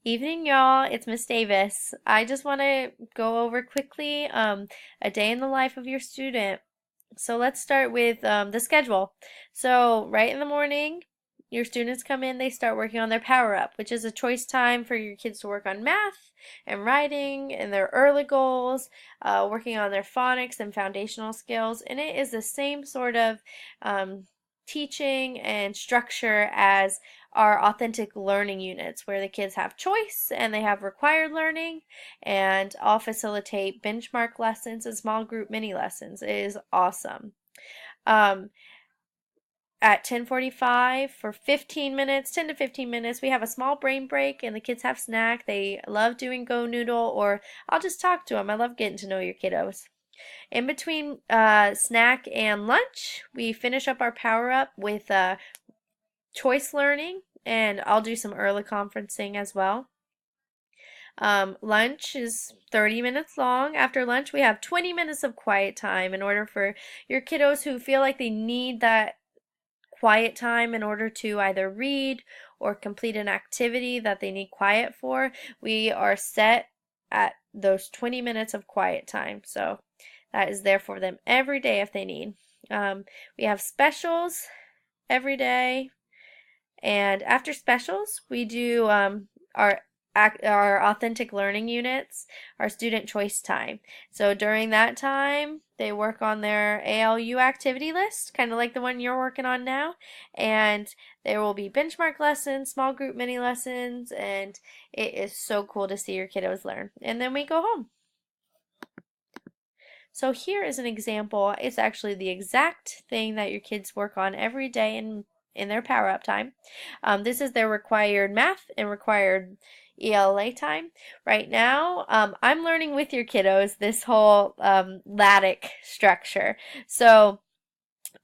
Evening, y'all. It's Miss Davis. I just want to go over quickly a day in the life of your student. So let's start with the schedule. So right in the morning, your students come in, they start working on their power up, which is a choice time for your kids to work on math and writing and their early goals, working on their phonics and foundational skills. And it is the same sort of teaching and structure as our authentic learning units where the kids have choice and they have required learning, and I'll facilitate benchmark lessons and small group mini lessons. It is awesome. Um, at 10:45 for 15 minutes, 10 to 15 minutes, we have a small brain break and the kids have snack. They love doing Go Noodle, or I'll just talk to them. I love getting to know your kiddos. In between snack and lunch, we finish up our power up with choice learning, and I'll do some early conferencing as well. Lunch is 30 minutes long. After lunch, we have 20 minutes of quiet time in order for your kiddos who feel like they need that quiet time in order to either read or complete an activity that they need quiet for. We are set at those 20 minutes of quiet time. So that is there for them every day if they need. We have specials every day. And after specials, we do our authentic learning units, our student choice time. So during that time, they work on their ALU activity list, kind of like the one you're working on now. And there will be benchmark lessons, small group mini lessons, and it is so cool to see your kiddos learn. And then we go home. So here is an example. It's actually the exact thing that your kids work on every day in their power up time. This is their required math and required ELA time. Right now, I'm learning with your kiddos this whole LATIC structure. So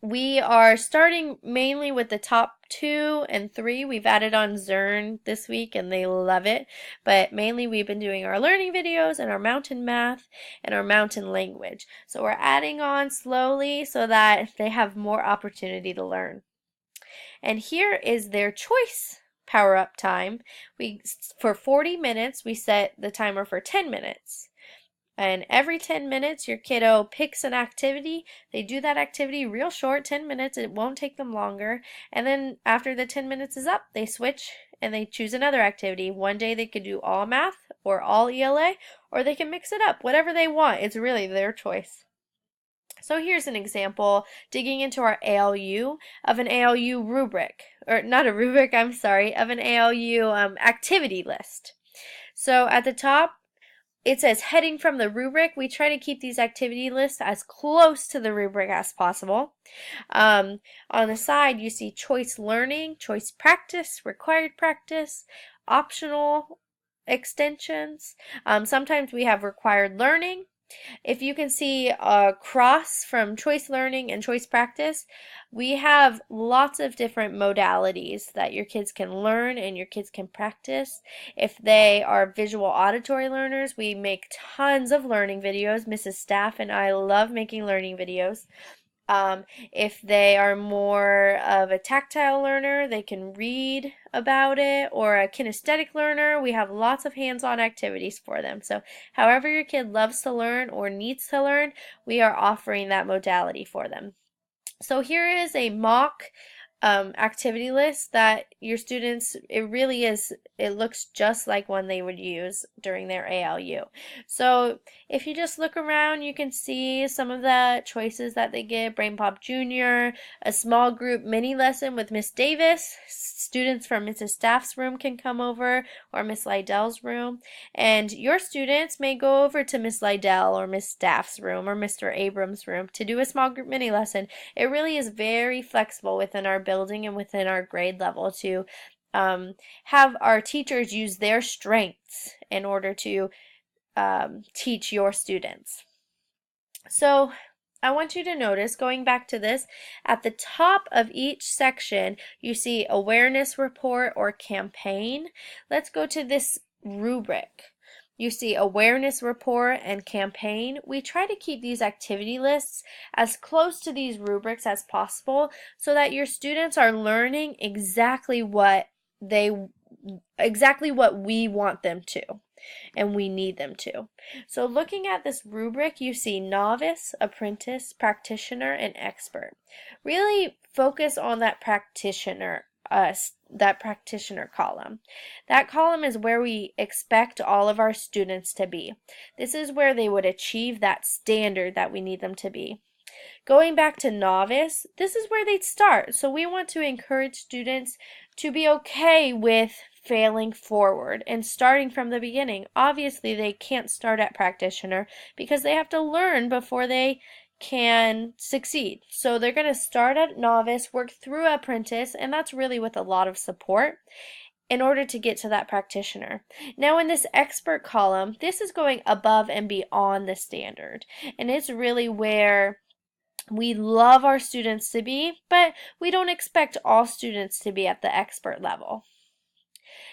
we are starting mainly with the top 2 and 3. We've added on Zern this week and they love it. But mainly we've been doing our learning videos and our mountain math and our mountain language. So we're adding on slowly so that they have more opportunity to learn. And here is their choice power up time. For 40 minutes, we set the timer for 10 minutes. And every 10 minutes, your kiddo picks an activity. They do that activity real short, 10 minutes. It won't take them longer. And then after the 10 minutes is up, they switch and they choose another activity. One day they could do all math or all ELA, or they can mix it up, whatever they want. It's really their choice. So here's an example, digging into our ALU, of an ALU rubric, or not a rubric, I'm sorry, of an ALU activity list. So at the top, it says heading from the rubric. We try to keep these activity lists as close to the rubric as possible. On the side, you see choice learning, choice practice, required practice, optional extensions. Sometimes we have required learning. If you can see a cross from choice learning and choice practice, we have lots of different modalities that your kids can learn and your kids can practice. If they are visual auditory learners, we make tons of learning videos. Mrs. Staff and I love making learning videos. If they are more of a tactile learner, they can read about it, or a kinesthetic learner, we have lots of hands-on activities for them. So however your kid loves to learn or needs to learn, we are offering that modality for them. So here is a mock activity list that your students, it looks just like one they would use during their ALU. So if you just look around, you can see some of the choices that they get. Brain Pop Jr., a small group mini lesson with Miss Davis. Students from Mrs. Staff's room can come over, or Miss Lydell's room. And your students may go over to Miss Lydell or Miss Staff's room or Mr. Abrams' room to do a small group mini lesson. It really is very flexible within our building and within our grade level to have our teachers use their strengths in order to teach your students. So I want you to notice, going back to this, at the top of each section you see awareness report or campaign. Let's go to this rubric. You see awareness report and campaign. We try to keep these activity lists as close to these rubrics as possible so that your students are learning exactly what they exactly what we want them to and we need them to. So looking at this rubric, you see novice, apprentice, practitioner, and expert. Really focus on that practitioner column. That column is where we expect all of our students to be. This is where they would achieve that standard that we need them to be. Going back to novice, this is where they'd start. So we want to encourage students to be okay with failing forward and starting from the beginning. Obviously, they can't start at practitioner because they have to learn before they can succeed. So they're going to start at novice, work through apprentice, and that's really with a lot of support in order to get to that practitioner. Now in this expert column, this is going above and beyond the standard, and it's really where we love our students to be, but we don't expect all students to be at the expert level.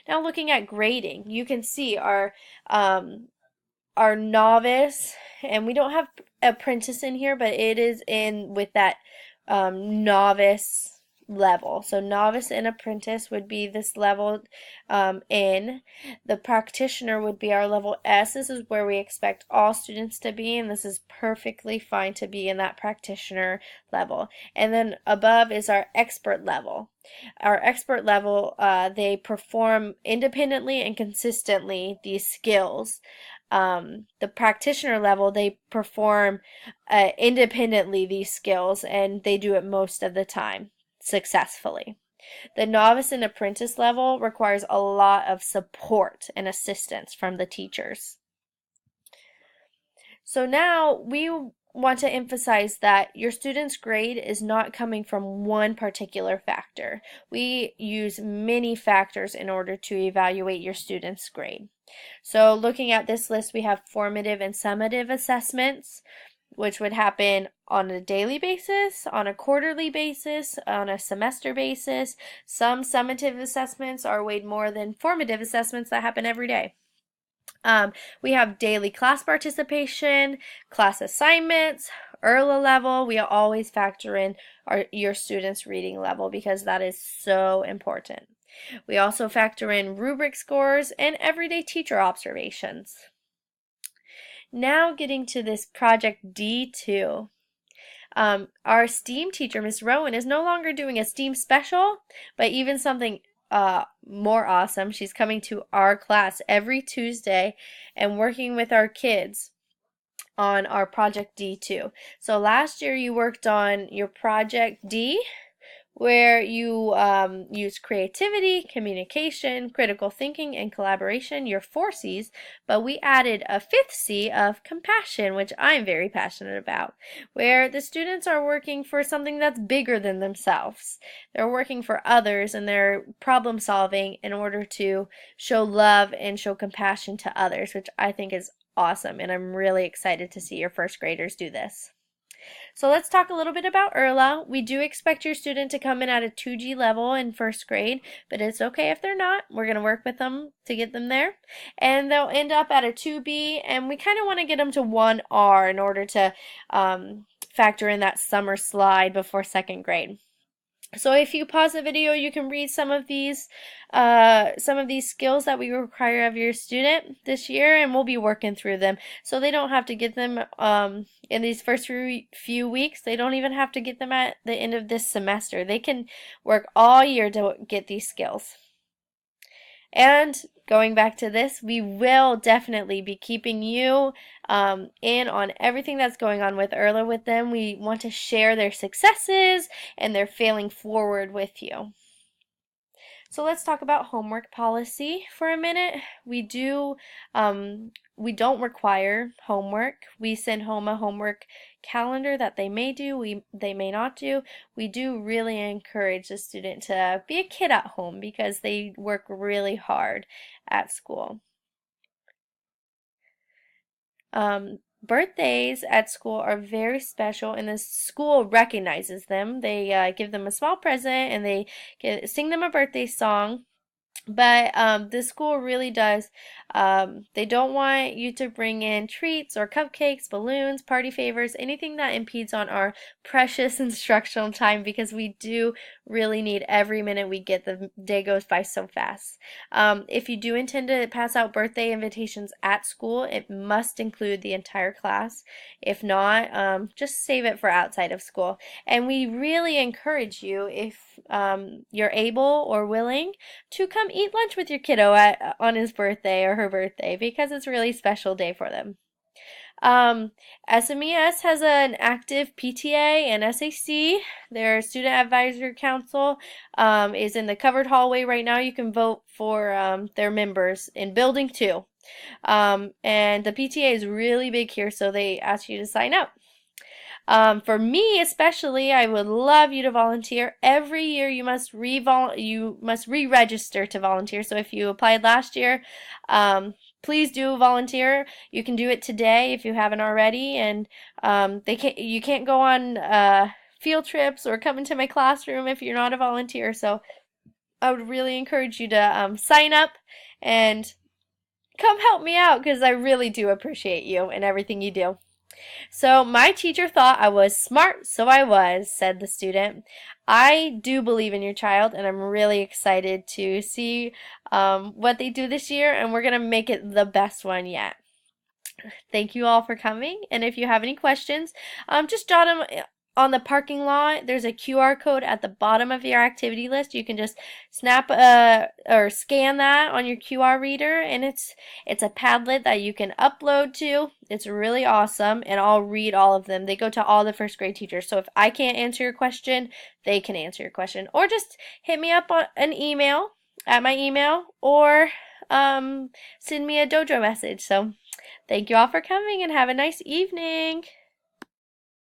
Now looking at grading, you can see our novice, and we don't have apprentice in here, but it is in with that novice level. So novice and apprentice would be this level N. The practitioner would be our level S. This is where we expect all students to be, and this is perfectly fine to be in that practitioner level. And then above is our expert level. Our expert level, they perform independently and consistently these skills. The practitioner level, they perform independently these skills, and they do it most of the time successfully. The novice and apprentice level requires a lot of support and assistance from the teachers. So now we want to emphasize that your student's grade is not coming from one particular factor. We use many factors in order to evaluate your student's grade. So looking at this list, we have formative and summative assessments, which would happen on a daily basis, on a quarterly basis, on a semester basis. Some summative assessments are weighed more than formative assessments that happen every day. We have daily class participation, class assignments, ERLA level. We always factor in your students' reading level because that is so important. We also factor in rubric scores and everyday teacher observations. Now getting to this project D2. Our STEAM teacher, Miss Rowan, is no longer doing a STEAM special, but even something more awesome. She's coming to our class every Tuesday and working with our kids on our Project D2. So last year you worked on your Project D, where you use creativity, communication, critical thinking, and collaboration, your 4 C's, but we added a 5th C of compassion, which I'm very passionate about, where the students are working for something that's bigger than themselves. They're working for others and they're problem solving in order to show love and show compassion to others, which I think is awesome, and I'm really excited to see your first graders do this. So let's talk a little bit about ERLA. We do expect your student to come in at a 2G level in first grade, but it's okay if they're not. We're going to work with them to get them there. And they'll end up at a 2B, and we kind of want to get them to 1R in order to factor in that summer slide before second grade. So if you pause the video, you can read some of these skills that we require of your student this year, and we'll be working through them. So they don't have to get them in these first few weeks. They don't even have to get them at the end of this semester. They can work all year to get these skills. And going back to this, we will definitely be keeping you in on everything that's going on with ERLA with them. We want to share their successes and their failing forward with you. So let's talk about homework policy for a minute. We don't require homework. We send home a homework calendar that they may do, they may not do. We do really encourage the student to be a kid at home because they work really hard at school. Birthdays at school are very special, and the school recognizes them. They give them a small present, and they sing them a birthday song. But this school really does. They don't want you to bring in treats or cupcakes, balloons, party favors, anything that impedes on our precious instructional time because we do really need every minute we get. The day goes by so fast. If you do intend to pass out birthday invitations at school, it must include the entire class. If not, just save it for outside of school. And we really encourage you, if you're able or willing, to come eat lunch with your kiddo on his birthday or her birthday because it's a really special day for them. SMES has an active PTA and SAC. Their Student Advisory Council is in the covered hallway right now. You can vote for their members in Building 2. And the PTA is really big here, so they ask you to sign up. For me especially, I would love you to volunteer. Every year you must re-register to volunteer. So if you applied last year, please do volunteer. You can do it today if you haven't already, and you can't go on field trips or come into my classroom if you're not a volunteer. So I would really encourage you to sign up and come help me out because I really do appreciate you and everything you do. So my teacher thought I was smart, so I was, said the student. I do believe in your child, and I'm really excited to see what they do this year, and we're going to make it the best one yet. Thank you all for coming, and if you have any questions, just jot them on the parking lot. There's a QR code at the bottom of your activity list. You can just snap or scan that on your QR reader, and it's a Padlet that you can upload to. It's really awesome, and I'll read all of them. They go to all the first grade teachers. So if I can't answer your question, they can answer your question, or just hit me up on an email at my email, or send me a dojo message. So thank you all for coming, and have a nice evening.